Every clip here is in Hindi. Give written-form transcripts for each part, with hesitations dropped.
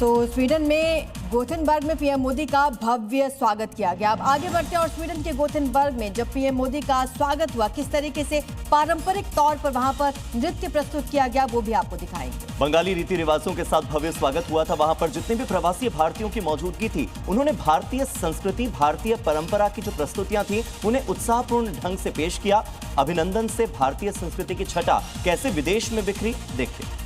तो स्वीडन में गोथेनबर्ग में पीएम मोदी का भव्य स्वागत किया गया। अब आगे बढ़ते हैं और स्वीडन के गोथेनबर्ग में जब पीएम मोदी का स्वागत हुआ, किस तरीके से पारंपरिक तौर पर वहां पर नृत्य प्रस्तुत किया गया वो भी आपको दिखाएंगे। बंगाली रीति रिवाजों के साथ भव्य स्वागत हुआ था। वहां पर जितने भी प्रवासी भारतीयों की मौजूदगी थी, उन्होंने भारतीय संस्कृति, भारतीय परंपरा की जो प्रस्तुतियां थी उन्हें उत्साहपूर्ण ढंग से पेश किया। अभिनंदन से भारतीय संस्कृति की छटा कैसे विदेश में बिखरी, देखिए।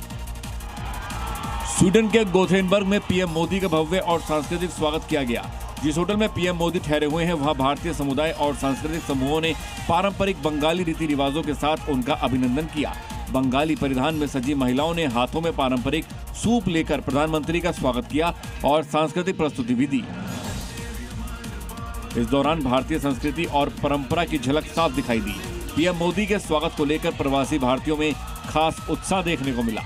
स्वीडन के गोथेनबर्ग में पीएम मोदी का भव्य और सांस्कृतिक स्वागत किया गया। जिस होटल में पीएम मोदी ठहरे हुए हैं वहां भारतीय समुदाय और सांस्कृतिक समूहों ने पारंपरिक बंगाली रीति रिवाजों के साथ उनका अभिनंदन किया। बंगाली परिधान में सजी महिलाओं ने हाथों में पारंपरिक सूप लेकर प्रधानमंत्री का स्वागत किया और सांस्कृतिक प्रस्तुति भी दी। इस दौरान भारतीय संस्कृति और परंपरा की झलक साफ दिखाई दी। पीएम मोदी के स्वागत को लेकर प्रवासी भारतीयों में खास उत्साह देखने को मिला।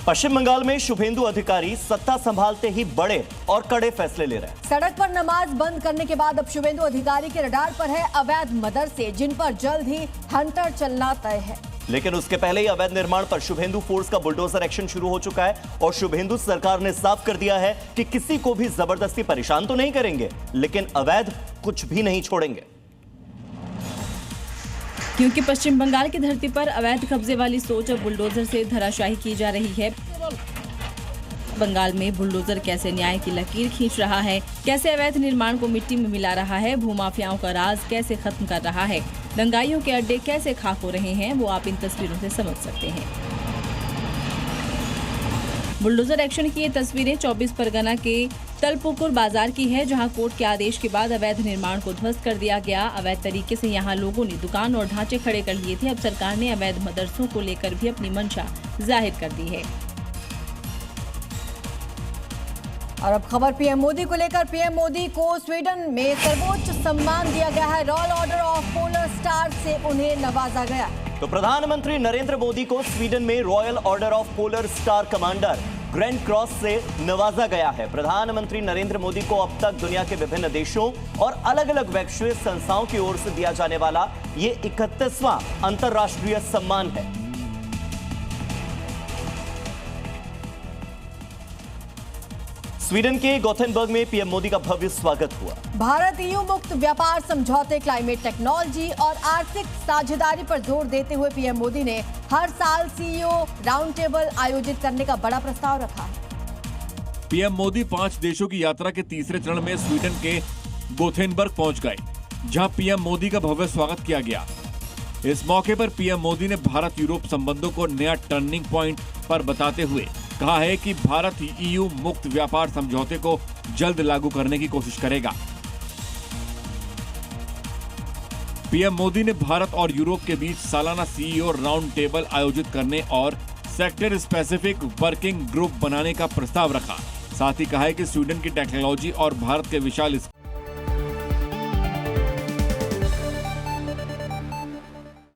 पश्चिम बंगाल में शुभेंदु अधिकारी सत्ता संभालते ही बड़े और कड़े फैसले ले रहे हैं। सड़क पर नमाज बंद करने के बाद अब शुभेंदु अधिकारी के रडार पर है अवैध मदरसे, जिन पर जल्द ही हंटर चलना तय है। लेकिन उसके पहले ही अवैध निर्माण पर शुभेंदु फोर्स का बुलडोजर एक्शन शुरू हो चुका है और शुभेंदु सरकार ने साफ कर दिया है कि किसी को भी जबरदस्ती परेशान तो नहीं करेंगे, लेकिन अवैध कुछ भी नहीं छोड़ेंगे। क्योंकि पश्चिम बंगाल की धरती पर अवैध कब्जे वाली सोच अब बुलडोजर से धराशायी की जा रही है। बंगाल में बुलडोजर कैसे न्याय की लकीर खींच रहा है, कैसे अवैध निर्माण को मिट्टी में मिला रहा है, भूमाफियाओं का राज कैसे खत्म कर रहा है, दंगाइयों के अड्डे कैसे खाक हो रहे हैं, वो आप इन तस्वीरों से समझ सकते हैं। बुलडोजर एक्शन की ये तस्वीरें 24 परगना के तलपुकुर बाजार की है, जहां कोर्ट के आदेश के बाद अवैध निर्माण को ध्वस्त कर दिया गया। अवैध तरीके से यहां लोगों ने दुकान और ढांचे खड़े कर लिए थे। अब सरकार ने अवैध मदरसों को लेकर भी अपनी मंशा जाहिर कर दी है। और अब खबर पीएम मोदी को लेकर। पीएम मोदी को स्वीडन में सर्वोच्च सम्मान दिया गया है। Royal order of polar star से उन्हें नवाजा गया। तो प्रधानमंत्री नरेंद्र मोदी को स्वीडन में royal order of polar star commander grand cross से नवाजा गया है। प्रधानमंत्री नरेंद्र मोदी को अब तक दुनिया के विभिन्न देशों और अलग अलग वैश्विक संस्थाओं की ओर से दिया जाने वाला ये 31वां अंतर्राष्ट्रीय सम्मान है। स्वीडन के गोथेनबर्ग में पीएम मोदी का भव्य स्वागत हुआ। भारत ईयू मुक्त व्यापार समझौते, क्लाइमेट टेक्नोलॉजी और आर्थिक साझेदारी पर जोर देते हुए पीएम मोदी ने हर साल सीईओ राउंड टेबल आयोजित करने का बड़ा प्रस्ताव रखा है। पीएम मोदी 5 देशों की यात्रा के तीसरे चरण में स्वीडन के गोथेनबर्ग पहुंच गए, जहां पीएम मोदी का भव्य स्वागत किया गया। इस मौके पर पीएम मोदी ने भारत यूरोप संबंधों को नया टर्निंग पॉइंट पर बताते हुए कहा है कि भारत ईयू मुक्त व्यापार समझौते को जल्द लागू करने की कोशिश करेगा। पीएम मोदी ने भारत और यूरोप के बीच सालाना सीईओ राउंड टेबल आयोजित करने और सेक्टर स्पेसिफिक वर्किंग ग्रुप बनाने का प्रस्ताव रखा। साथ ही कहा है कि स्वीडन की टेक्नोलॉजी और भारत के विशाल